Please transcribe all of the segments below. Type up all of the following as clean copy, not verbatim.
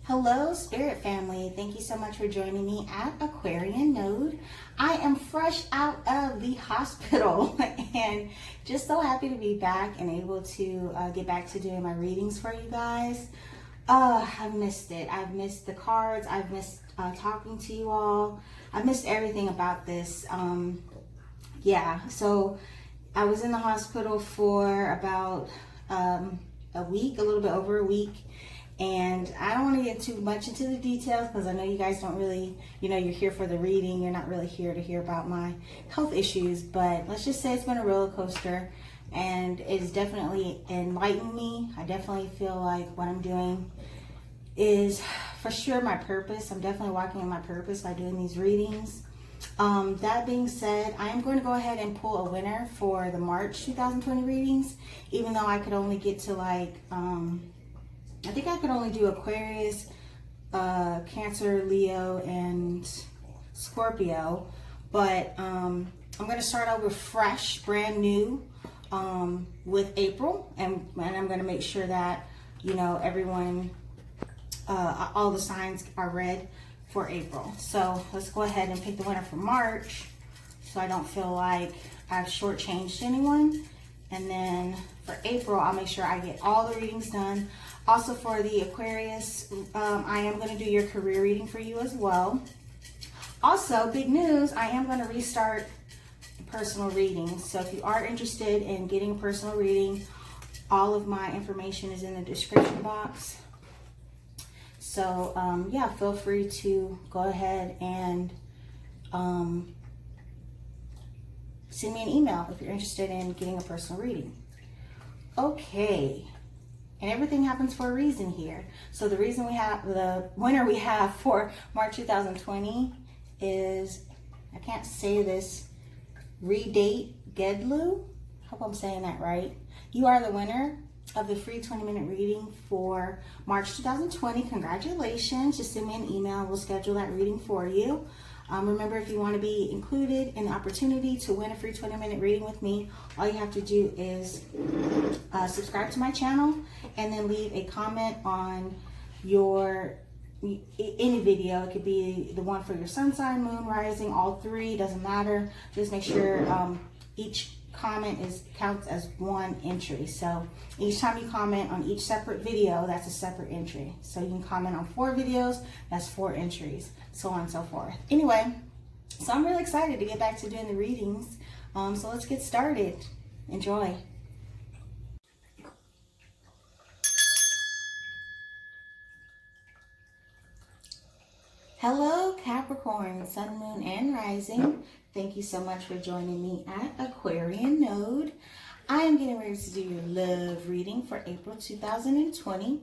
Hello, Spirit family. Thank you so much for joining me at Aquarian Node. I am fresh out of the hospital and just so happy to be back and able to get back to doing my readings for you guys. I've missed it. I've missed the cards. I've missed talking to you all. I've missed everything about this. So I was in the hospital for about a week, a little bit over a week. And I don't want to get too much into the details because I know you guys don't really, you're here for the reading. You're not really here to hear about my health issues. But let's just say it's been a roller coaster and it's definitely enlightened me. I definitely feel like what I'm doing is for sure my purpose. I'm definitely walking in my purpose by doing these readings. That being said, I am going to go ahead and pull a winner for the March 2020 readings, even though I could only get to I think I could only do Aquarius, Cancer, Leo, and Scorpio. But I'm going to start out with fresh, brand new, with April. And I'm going to make sure that, everyone, all the signs are read for April. So let's go ahead and pick the winner for March so I don't feel like I've shortchanged anyone. And then for April, I'll make sure I get all the readings done. Also for the Aquarius, I am going to do your career reading for you as well. Also, big news, I am going to restart personal readings. So if you are interested in getting a personal reading, all of my information is in the description box. So feel free to go ahead and send me an email if you're interested in getting a personal reading. Okay. And everything happens for a reason here. So the reason the winner we have for March 2020 is, I can't say this, Redate Gedlu. Hope I'm saying that right. You are the winner of the free 20-minute reading for March 2020. Congratulations. Just send me an email. We'll schedule that reading for you. Remember, if you want to be included in the opportunity to win a free 20-minute reading with me, all you have to do is subscribe to my channel and then leave a comment on any video. It could be the one for your sun sign, moon, rising, all three, doesn't matter. Just make sure each comment counts as one entry. So each time you comment on each separate video, that's a separate entry. So you can comment on 4 videos, that's 4 entries, so on and so forth. Anyway, so I'm really excited to get back to doing the readings. So let's get started. Enjoy. Hello, Capricorn, Sun, Moon, and Rising. Thank you so much for joining me at Aquarian Node. I am getting ready to do your love reading for April 2020.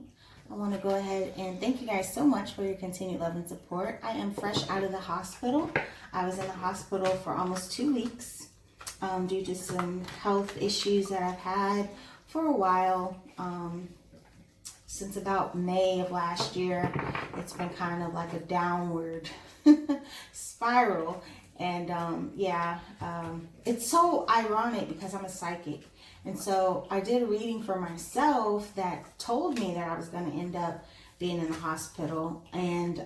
I want to go ahead and thank you guys so much for your continued love and support. I am fresh out of the hospital. I was in the hospital for almost 2 weeks due to some health issues that I've had for a while. Since about May of last year, it's been kind of like a downward spiral. And it's so ironic because I'm a psychic. And so I did a reading for myself that told me that I was going to end up being in the hospital. And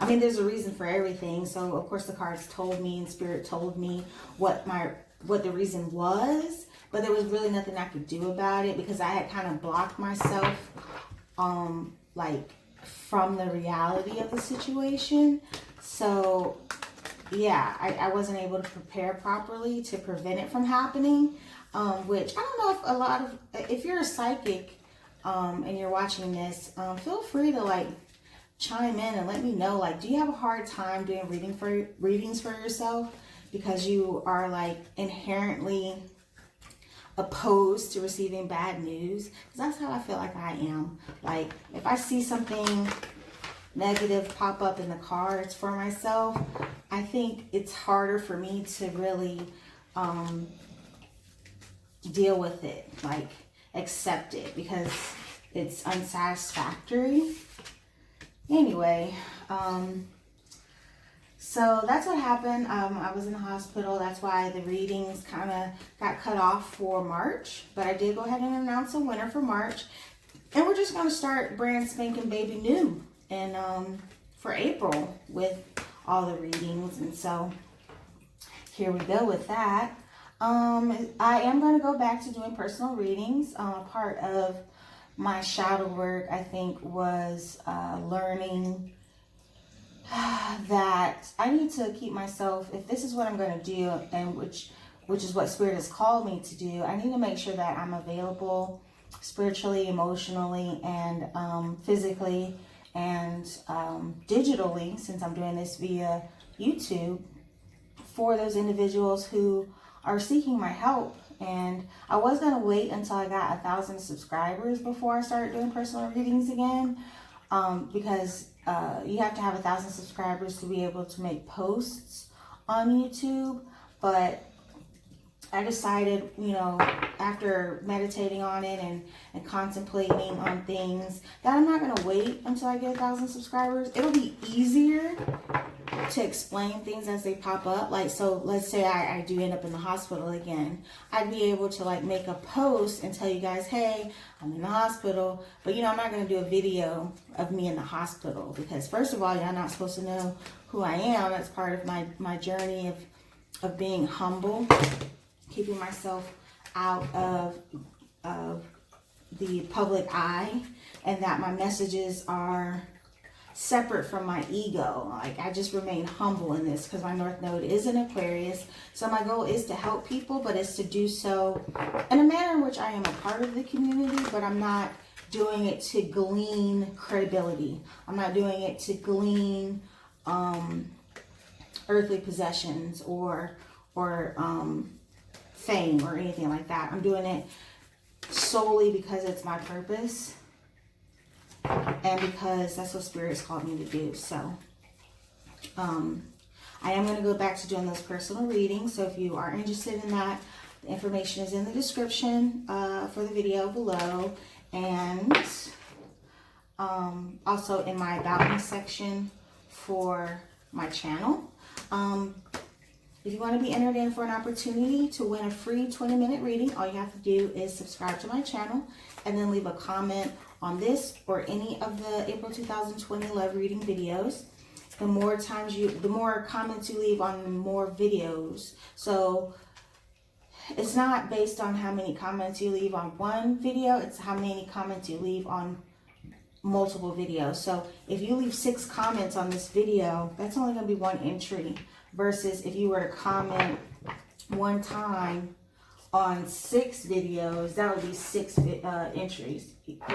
there's a reason for everything. So of course the cards told me and Spirit told me what the reason was. But there was really nothing I could do about it because I had kind of blocked myself from the reality of the situation. So yeah, I wasn't able to prepare properly to prevent it from happening, which I don't know if you're a psychic and you're watching this, feel free to chime in and let me know, do you have a hard time doing readings for yourself because you are inherently opposed to receiving bad news? Because that's how I feel like I am. If I see something negative pop up in the cards for myself, I think it's harder for me to really deal with it, accept it, because it's unsatisfactory. Anyway, so that's what happened. I was in the hospital. That's why the readings kind of got cut off for March. But I did go ahead and announce a winner for March. And we're just going to start brand spanking baby new and for April with all the readings. And so here we go with that. I am going to go back to doing personal readings. Part of my shadow work, I think, was learning that I need to keep myself, if this is what I'm going to do, and which is what Spirit has called me to do, I need to make sure that I'm available spiritually, emotionally, and physically, and digitally, since I'm doing this via YouTube, for those individuals who are seeking my help. And I was going to wait until I got 1,000 subscribers before I started doing personal readings again, because you have to have 1,000 subscribers to be able to make posts on YouTube. But I decided, you know, after meditating on it and contemplating on things, that I'm not going to wait until I get 1,000 subscribers. It'll be easier to explain things as they pop up. Like, so let's say I do end up in the hospital again. I'd be able to like make a post and tell you guys, hey, I'm in the hospital. But, you know, I'm not going to do a video of me in the hospital, because first of all, y'all not supposed to know who I am. That's part of my journey of being humble, keeping myself out of the public eye, and that my messages are separate from my ego. Like, I just remain humble in this because my North Node is an Aquarius. So my goal is to help people, but it's to do so in a manner in which I am a part of the community, but I'm not doing it to glean credibility. I'm not doing it to glean earthly possessions or fame or anything like that. I'm doing it solely because it's my purpose, and because that's what Spirit's called me to do. So I am going to go back to doing those personal readings. So if you are interested in that, the information is in the description for the video below, and also in my About Me section for my channel. If you want to be entered in for an opportunity to win a free 20-minute reading, all you have to do is subscribe to my channel and then leave a comment on this or any of the April 2020 love reading videos. The more comments you leave on, the more videos. So it's not based on how many comments you leave on one video, it's how many comments you leave on multiple videos. So if you leave 6 comments on this video, that's only going to be 1 entry. Versus if you were to comment one time on 6 videos, that would be 6 entries.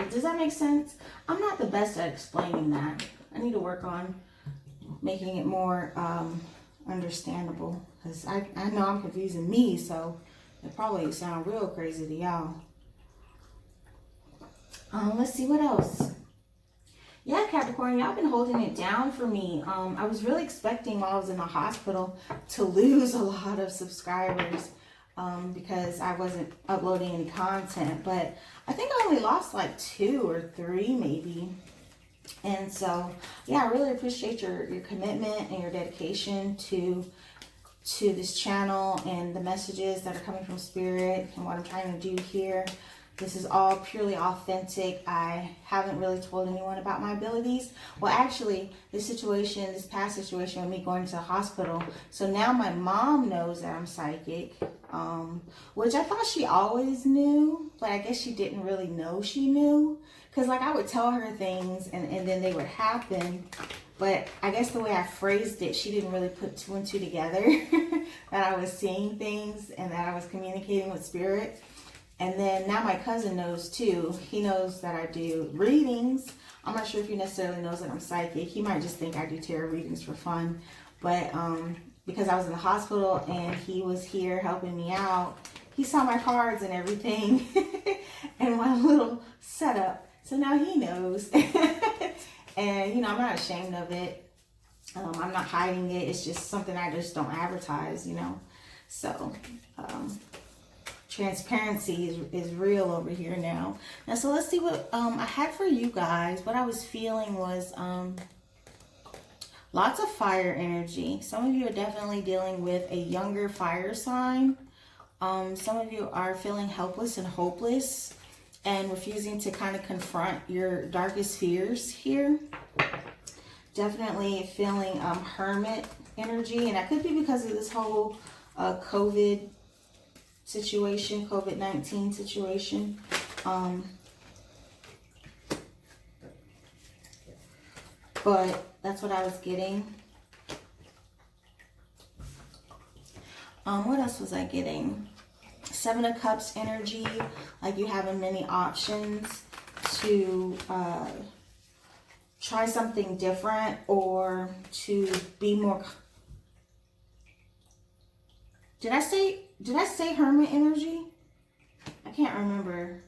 Does that make sense? I'm not the best at explaining that. I need to work on making it more understandable, because I know I'm confusing me, so it probably sounds real crazy to y'all. Let's see what else. Yeah, Capricorn, y'all been holding it down for me. I was really expecting while I was in the hospital to lose a lot of subscribers because I wasn't uploading any content. But I think I only lost like 2 or 3 maybe. And so, yeah, I really appreciate your commitment and your dedication to this channel and the messages that are coming from Spirit and what I'm trying to do here. This is all purely authentic. I haven't really told anyone about my abilities. Well, actually, this past situation with me going to the hospital. So now my mom knows that I'm psychic, which I thought she always knew, but I guess she didn't really know she knew. Because like I would tell her things and then they would happen. But I guess the way I phrased it, she didn't really put 2 and 2 together. That I was seeing things and that I was communicating with Spirit. And then now my cousin knows too. He knows that I do readings. I'm not sure if he necessarily knows that I'm psychic. He might just think I do tarot readings for fun. But because I was in the hospital and he was here helping me out, he saw my cards and everything and my little setup. So now he knows. And, you know, I'm not ashamed of it. I'm not hiding it. It's just something I just don't advertise, you know. So, transparency is real over here now. Now, so let's see what I had for you guys. What I was feeling was lots of fire energy. Some of you are definitely dealing with a younger fire sign. Some of you are feeling helpless and hopeless. and refusing to kind of confront your darkest fears here. Definitely feeling hermit energy, and that could be because of this whole COVID situation, COVID-19 situation. But that's what I was getting. What else was I getting? Seven of Cups energy, like you having many options to try something different or to be more. Did I say hermit energy? I can't remember.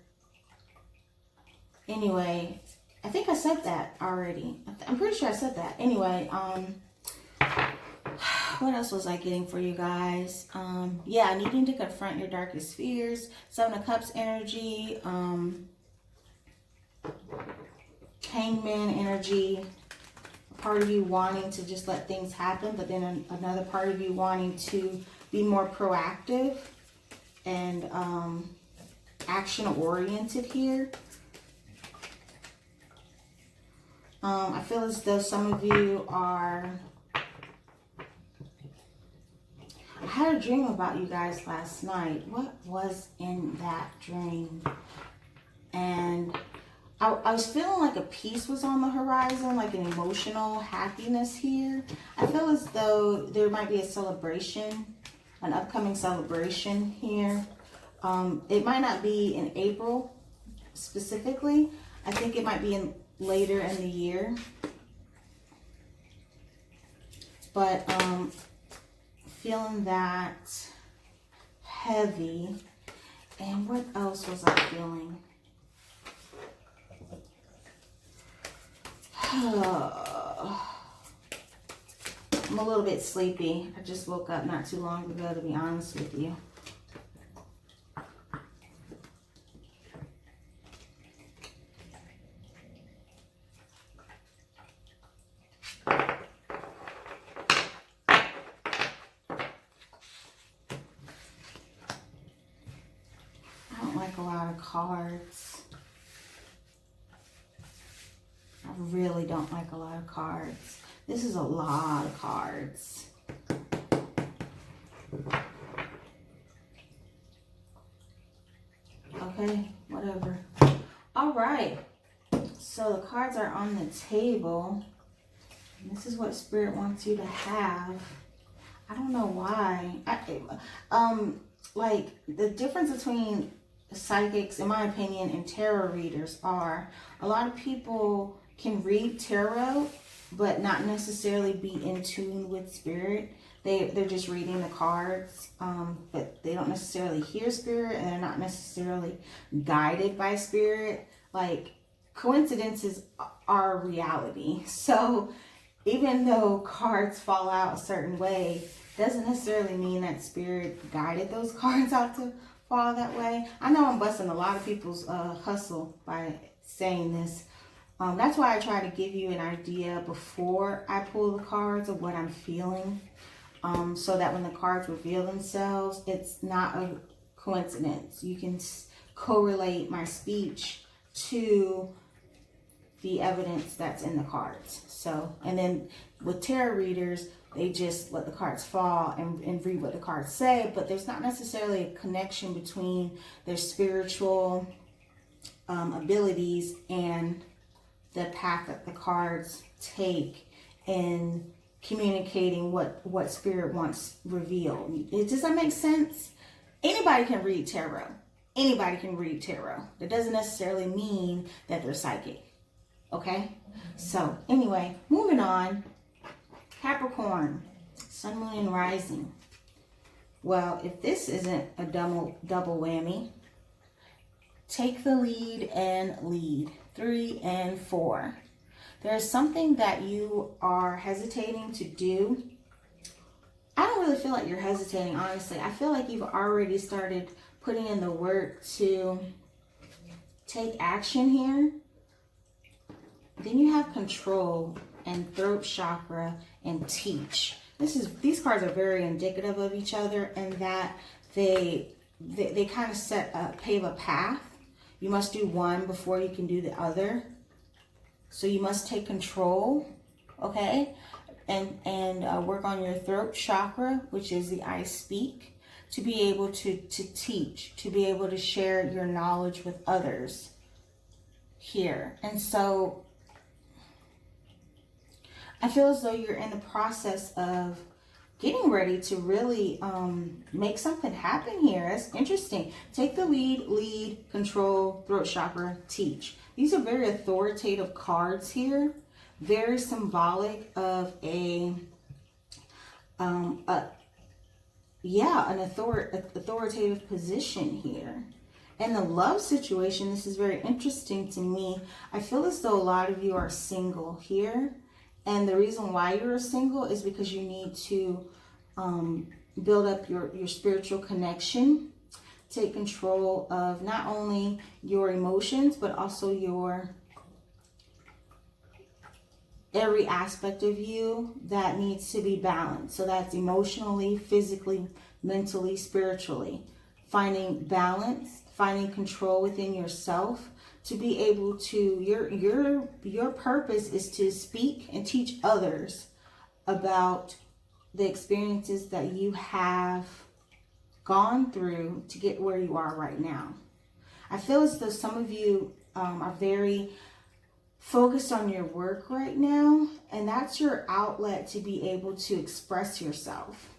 Anyway, I think I said that already. I'm pretty sure I said that. Anyway, what else was I getting for you guys? Yeah, needing to confront your darkest fears. Seven of Cups energy. Hangman energy. A part of you wanting to just let things happen, but then another part of you wanting to be more proactive and action-oriented here. I feel as though some of you are... I had a dream about you guys last night. What was in that dream? And I was feeling like a peace was on the horizon, like an emotional happiness here. I feel as though there might be a celebration, an upcoming celebration here. It might not be in April specifically. I think it might be later in the year. But feeling that heavy. And what else was I feeling? I'm a little bit sleepy. I just woke up not too long ago, to be honest with you. I don't like a lot of cards. I really don't like a lot of cards. This is a lot of cards. Okay, whatever. All right. So the cards are on the table. And this is what Spirit wants you to have. I don't know why. Like the difference between psychics, in my opinion, and tarot readers are a lot of people can read tarot but not necessarily be in tune with Spirit. They're just reading the cards, but they don't necessarily hear Spirit, and they're not necessarily guided by Spirit. Like, coincidences are reality. So even though cards fall out a certain way, doesn't necessarily mean that Spirit guided those cards out to fall that way. I know I'm busting a lot of people's hustle by saying this. That's why I try to give you an idea before I pull the cards of what I'm feeling, so that when the cards reveal themselves, it's not a coincidence. You can correlate my speech to the evidence that's in the cards. So, and then with tarot readers, they just let the cards fall and read what the cards say, but there's not necessarily a connection between their spiritual abilities and the path that the cards take in communicating what Spirit wants revealed. Does that make sense? Anybody can read tarot. Anybody can read tarot. That doesn't necessarily mean that they're psychic. Okay? So, anyway, moving on. Capricorn, Sun, Moon, and Rising. Well, if this isn't a double whammy, take the lead and lead. 3 and 4. There's something that you are hesitating to do. I don't really feel like you're hesitating, honestly. I feel like you've already started putting in the work to take action here. Then you have Control and Throat Chakra and Teach. These cards are very indicative of each other in that they kind of pave a path. You must do one before you can do the other. So you must take control, okay? And work on your throat chakra, which is the I speak, to be able to teach, to be able to share your knowledge with others here. And so I feel as though you're in the process of getting ready to really make something happen here. That's interesting. Take the lead, control, throat chakra, teach. These are very authoritative cards here. Very symbolic of an authoritative position here. And the love situation, this is very interesting to me. I feel as though a lot of you are single here. And the reason why you're single is because you need to build up your spiritual connection. Take control of not only your emotions, but also your every aspect of you that needs to be balanced. So that's emotionally, physically, mentally, spiritually. Finding balance, finding control within yourself to be able to, your purpose is to speak and teach others about the experiences that you have gone through to get where you are right now. I feel as though some of you are very focused on your work right now, and that's your outlet to be able to express yourself.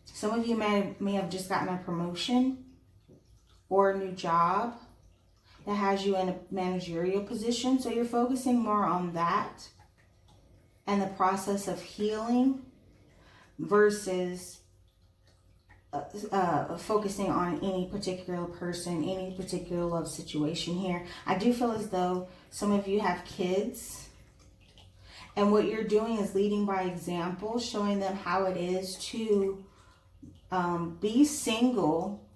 Some of you may have just gotten a promotion or a new job that has you in a managerial position, so you're focusing more on that and the process of healing versus focusing on any particular person, any particular love situation here. I do feel as though some of you have kids, and what you're doing is leading by example, showing them how it is to be single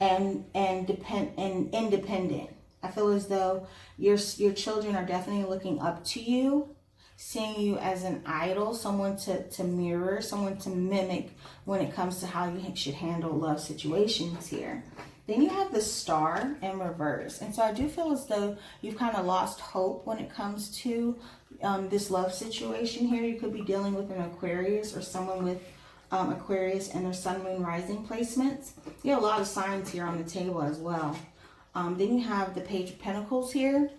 and independent. I feel as though your children are definitely looking up to you, seeing you as an idol, someone to mirror, someone to mimic when it comes to how you should handle love situations here. Then you have the Star in reverse. And so I do feel as though you've kind of lost hope when it comes to this love situation here. You could be dealing with an Aquarius or someone with Aquarius and their Sun, Moon, Rising placements. You have a lot of signs here on the table as well. Then you have the Page of Pentacles here.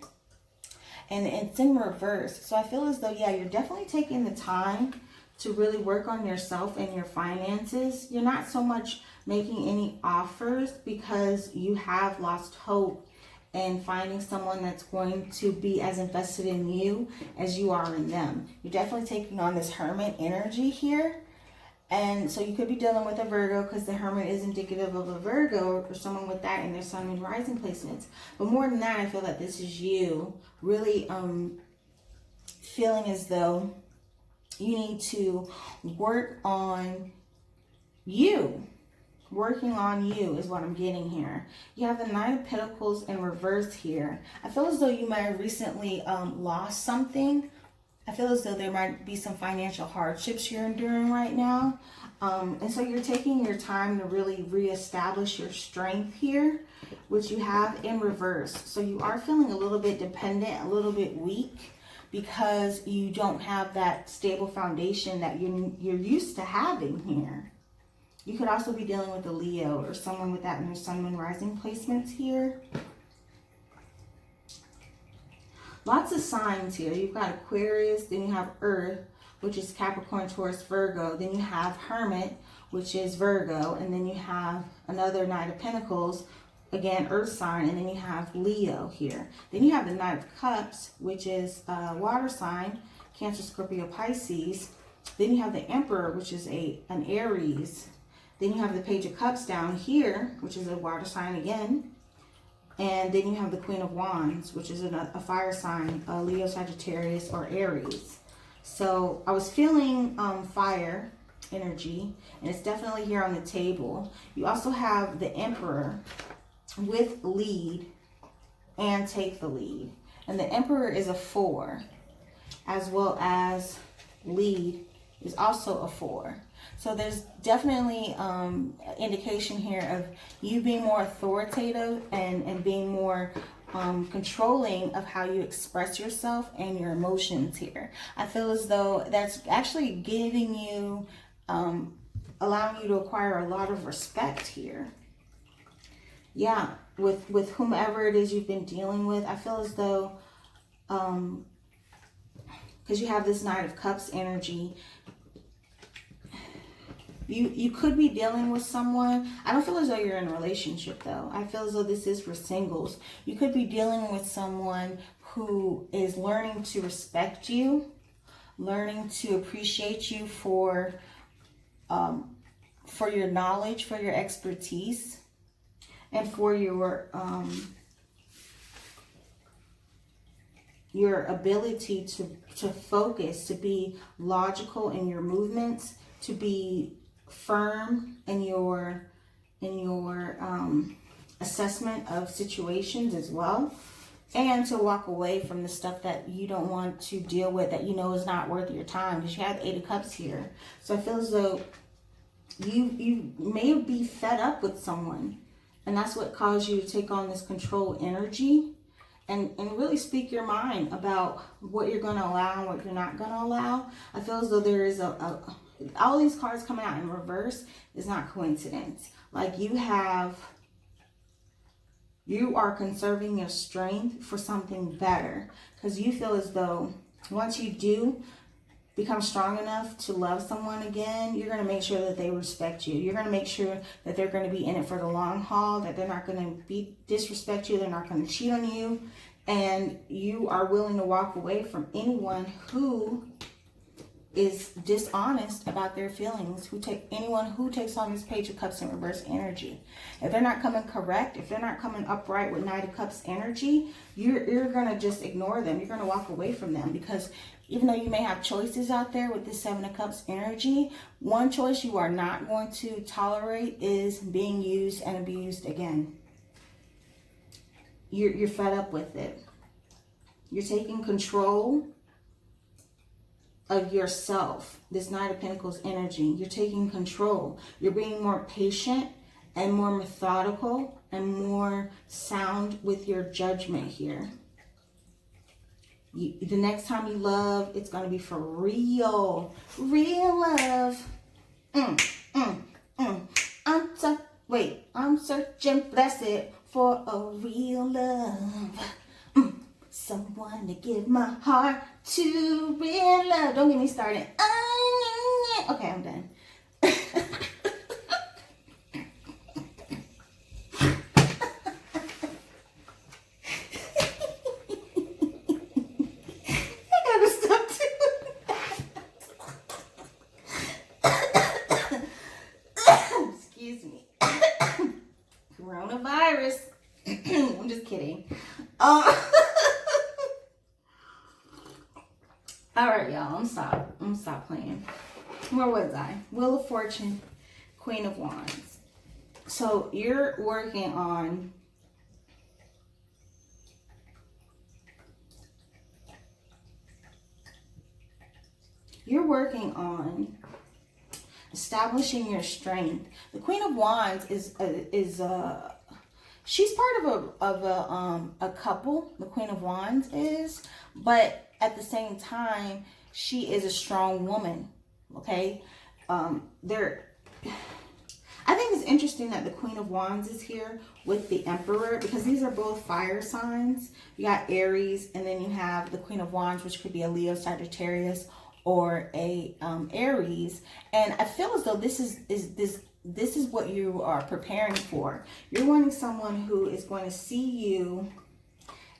And it's in reverse. So I feel as though, yeah, you're definitely taking the time to really work on yourself and your finances. You're not so much making any offers because you have lost hope in finding someone that's going to be as invested in you as you are in them. You're definitely taking on this Hermit energy here. And so you could be dealing with a Virgo because the Hermit is indicative of a Virgo or someone with that in their Sun and Rising placements. But more than that, I feel that this is you really feeling as though you need to work on you. Working on you is what I'm getting here. You have the Nine of Pentacles in reverse here. I feel as though you might have recently lost something. I feel as though there might be some financial hardships you're enduring right now. And so you're taking your time to really reestablish your strength here, which you have in reverse. So you are feeling a little bit dependent, a little bit weak, because you don't have that stable foundation that you're used to having here. You could also be dealing with a Leo or someone with that in their Sun, Moon, Rising placements here. Lots of signs here. You've got Aquarius, then you have Earth, which is Capricorn, Taurus, Virgo. Then you have Hermit, which is Virgo. And then you have another Knight of Pentacles, again, Earth sign. And then you have Leo here. Then you have the Knight of Cups, which is water sign, Cancer, Scorpio, Pisces. Then you have the Emperor, which is an Aries. Then you have the Page of Cups down here, which is a water sign again. And then you have the Queen of Wands, which is a fire sign, Leo, Sagittarius, or Aries. So I was feeling fire energy, and it's definitely here on the table. You also have the Emperor with lead and take the lead. And the Emperor is a 4, as well as lead is also a 4. So there's definitely indication here of you being more authoritative and being more controlling of how you express yourself and your emotions here. I feel as though that's actually giving you, allowing you to acquire a lot of respect here. Yeah, with whomever it is you've been dealing with, I feel as though, because you have this Knight of Cups energy, you could be dealing with someone. I don't feel as though you're in a relationship though. I feel as though this is for singles. You could be dealing with someone who is learning to respect you, learning to appreciate you for your knowledge, for your expertise, and for your ability to focus, to be logical in your movements, to be firm in your assessment of situations as well, and to walk away from the stuff that you don't want to deal with, that you know is not worth your time, because you have 8 of Cups here. So I feel as though you may be fed up with someone, and that's what caused you to take on this control energy and really speak your mind about what you're going to allow and what you're not going to allow. I feel as though there is all these cards coming out in reverse is not coincidence. Like you are conserving your strength for something better, because you feel as though once you do become strong enough to love someone again, you're going to make sure that they respect you. You're going to make sure that they're going to be in it for the long haul, that they're not going to disrespect you, they're not going to cheat on you, and you are willing to walk away from anyone who is dishonest about their feelings, anyone who takes on this Page of Cups in reverse energy. If they're not coming correct, if they're not coming upright with Knight of Cups energy, you're going to just ignore them. You're going to walk away from them, because even though you may have choices out there with this 7 of Cups energy, one choice you are not going to tolerate is being used and abused again. You're fed up with it. You're taking control of yourself. This Knight of Pentacles energy, you're taking control. You're being more patient and more methodical and more sound with your judgment here. The next time you love, it's going to be for real. Real love. I'm searching blessed for a real love. Someone to give my heart to, real love. Don't get me started. Okay, I'm done. Coronavirus. I'm just kidding. All right, y'all. I'm stop playing. Where was I? Wheel of Fortune, Queen of Wands. So you're working on establishing your strength. The Queen of Wands is she's part of a couple. The Queen of Wands is, but at the same time, she is a strong woman. Okay, I think it's interesting that the Queen of Wands is here with the Emperor, because these are both fire signs. You got Aries, and then you have the Queen of Wands, which could be a Leo, Sagittarius, or a Aries. And I feel as though this is what you are preparing for. You're wanting someone who is going to see you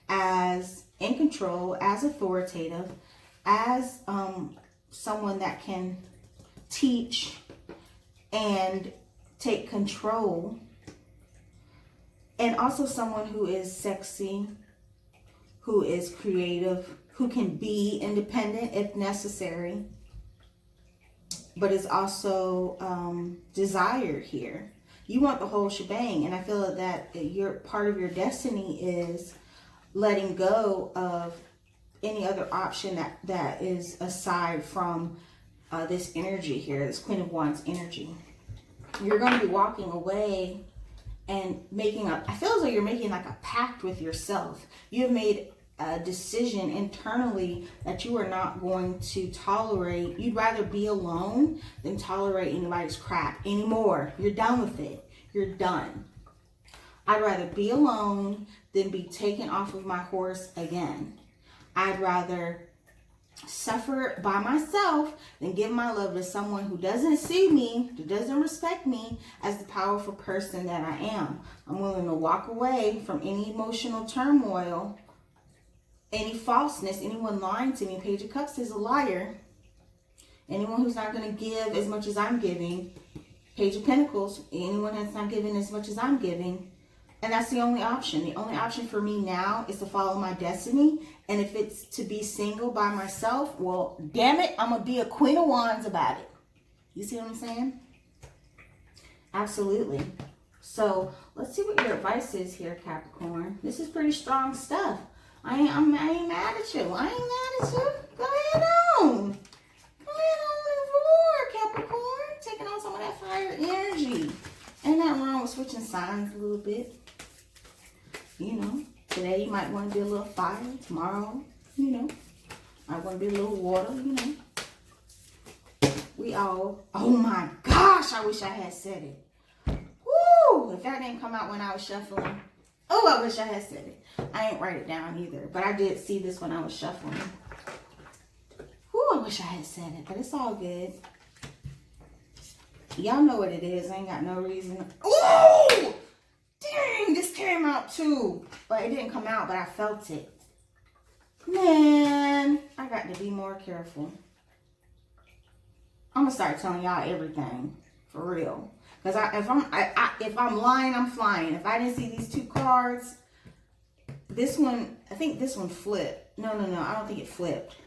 as in control, as authoritative, as someone that can teach and take control, and also someone who is sexy, who is creative, who can be independent if necessary, but is also desired here. You want the whole shebang, and I feel that part of your destiny is letting go of any other option that is aside from this energy here, this Queen of Wands energy. You're going to be walking away and making I feel as though you're making like a pact with yourself. You have made a decision internally that you are not going to tolerate. You'd rather be alone than tolerate anybody's crap anymore. You're done with it. You're done. I'd rather be alone than be taken off of my horse again. I'd rather suffer by myself than give my love to someone who doesn't see me, who doesn't respect me as the powerful person that I am. I'm willing to walk away from any emotional turmoil, any falseness, anyone lying to me. Page of Cups is a liar. Anyone who's not going to give as much as I'm giving. Page of Pentacles, anyone that's not giving as much as I'm giving. And that's the only option. The only option for me now is to follow my destiny. And if it's to be single by myself, well, damn it, I'm going to be a Queen of Wands about it. You see what I'm saying? Absolutely. So let's see what your advice is here, Capricorn. This is pretty strong stuff. I ain't mad at you. I ain't mad at you. Go ahead on. Go ahead on and roar, Capricorn. Taking on some of that fire energy. Ain't nothing wrong with switching signs a little bit. You know, today you might want to be a little fire. Tomorrow, you know, might want to be a little water, you know. We all, oh my gosh, I wish I had said it. Woo! If that didn't come out when I was shuffling, oh, I wish I had said it. I ain't write it down either, but I did see this when I was shuffling. Woo, I wish I had said it, but it's all good. Y'all know what it is. I ain't got no reason. Ooh! Dang, this came out too. But it didn't come out, but I felt it. Man, I got to be more careful. I'm going to start telling y'all everything. For real. Because if I'm lying, I'm flying. If I didn't see these two cards, this one, I think this one flipped. No, I don't think it flipped.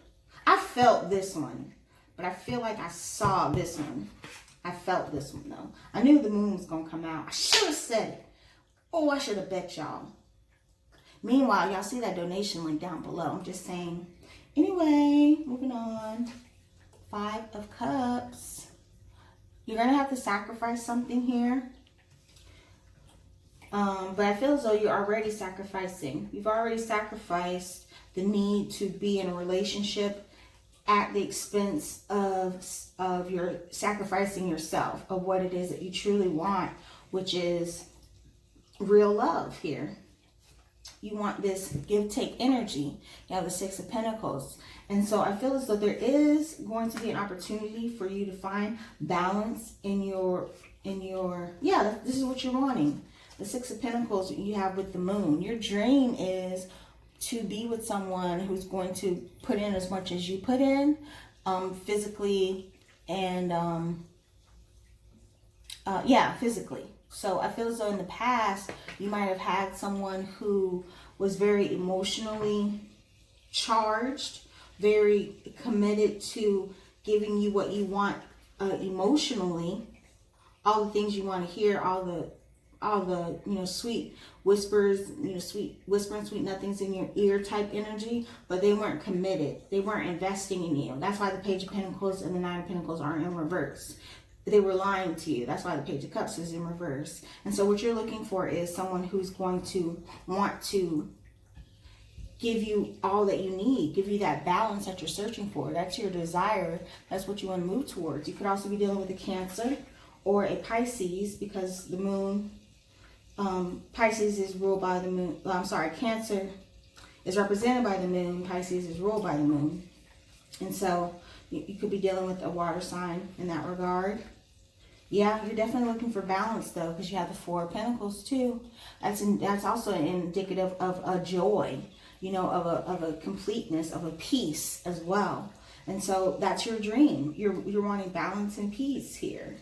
I felt this one. But I feel like I saw this one. I felt this one though. I knew the moon was going to come out. I should have said it. Oh, I should have bet y'all. Meanwhile, y'all see that donation link down below. I'm just saying. Anyway, moving on. 5 of Cups. You're going to have to sacrifice something here. But I feel as though you're already sacrificing. You've already sacrificed the need to be in a relationship at the expense of your sacrificing yourself, of what it is that you truly want, which is real love here. You want this give-take energy. You have the 6 of Pentacles. And so I feel as though there is going to be an opportunity for you to find balance in your yeah, this is what you're wanting. The 6 of Pentacles you have with the moon. Your dream is to be with someone who's going to put in as much as you put in, physically and, yeah, physically. So I feel as though in the past, you might have had someone who was very emotionally charged, very committed to giving you what you want emotionally, all the things you want to hear, all the sweet whispers, sweet whispering, sweet nothings in your ear type energy, but they weren't committed. They weren't investing in you. That's why the Page of Pentacles and the 9 of Pentacles are in reverse. They were lying to you. That's why the Page of Cups is in reverse. And so what you're looking for is someone who's going to want to give you all that you need, give you that balance that you're searching for. That's your desire. That's what you want to move towards. You could also be dealing with a Cancer or a Pisces, because the moon, Pisces is ruled by the moon. Cancer is represented by the moon. Pisces is ruled by the moon. And so you could be dealing with a water sign in that regard. Yeah, you're definitely looking for balance though, because you have the 4 of Pentacles too. That's also indicative of a joy, of a completeness, of a peace as well. And so that's your dream. You're wanting balance and peace here.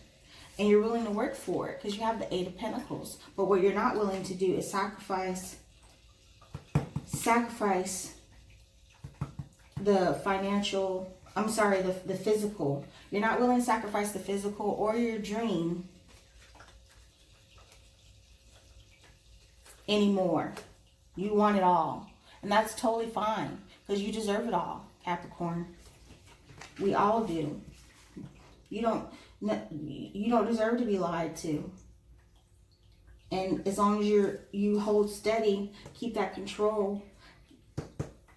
And you're willing to work for it because you have the 8 of Pentacles. But what you're not willing to do is sacrifice the financial, the physical. You're not willing to sacrifice the physical or your dream anymore. You want it all. And that's totally fine because you deserve it all, Capricorn. We all do. You don't deserve to be lied to. And as long as you hold steady, keep that control,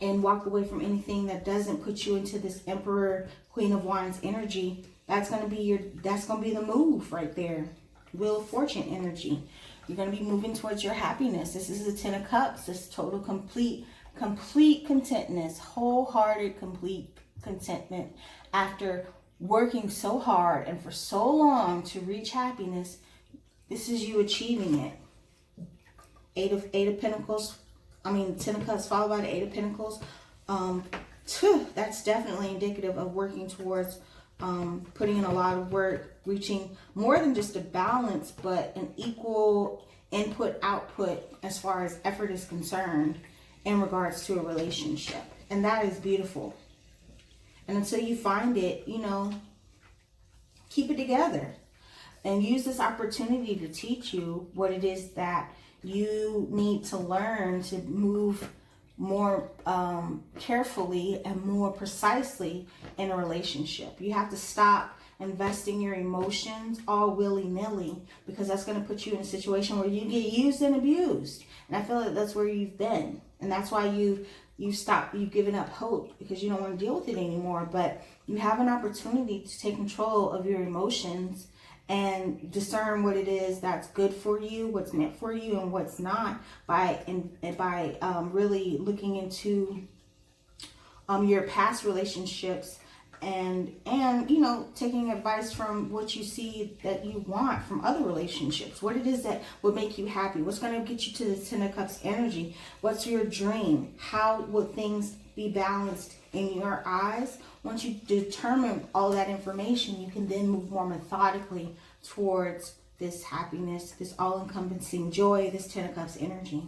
and walk away from anything that doesn't put you into this Emperor, Queen of Wands energy, that's gonna be the move right there. Wheel of Fortune energy. You're gonna be moving towards your happiness. This is the Ten of Cups. This total, complete contentness, wholehearted, complete contentment after working so hard and for so long to reach happiness. This is you achieving it. Eight of Pentacles. I mean, Ten of Cups followed by the Eight of Pentacles. That's definitely indicative of working towards putting in a lot of work, reaching more than just a balance, but an equal input-output as far as effort is concerned in regards to a relationship. And that is beautiful. And until you find it, you know, keep it together. And use this opportunity to teach you what it is that you need to learn to move more carefully and more precisely in a relationship. You have to stop investing your emotions all willy-nilly, because that's going to put you in a situation where you get used and abused. And I feel like that's where you've been. And that's why you've given up hope, because you don't want to deal with it anymore. But you have an opportunity to take control of your emotions and discern what it is that's good for you, what's meant for you, and what's not, by really looking into your past relationships and you know, taking advice from what you see that you want from other relationships. What it is that would make you happy, what's going to get you to the Ten of Cups energy, what's your dream, how would things be balanced in your eyes. Once you determine all that information, you can then move more methodically towards this happiness, this all-encompassing joy, this Ten of Cups energy.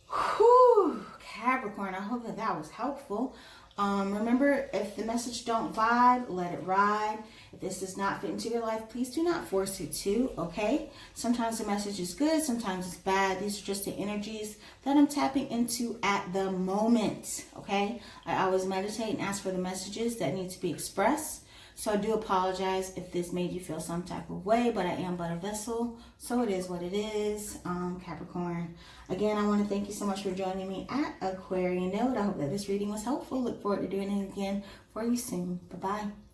Whew, Capricorn, I hope that was helpful. Remember, if the message don't vibe, let it ride. If this does not fit into your life, please do not force it to, okay? Sometimes the message is good, sometimes it's bad. These are just the energies that I'm tapping into at the moment, okay? I always meditate and ask for the messages that need to be expressed. So I do apologize if this made you feel some type of way, but I am but a vessel, so it is what it is, Capricorn. Again, I want to thank you so much for joining me at Aquarian Node. I hope that this reading was helpful. Look forward to doing it again for you soon. Bye-bye.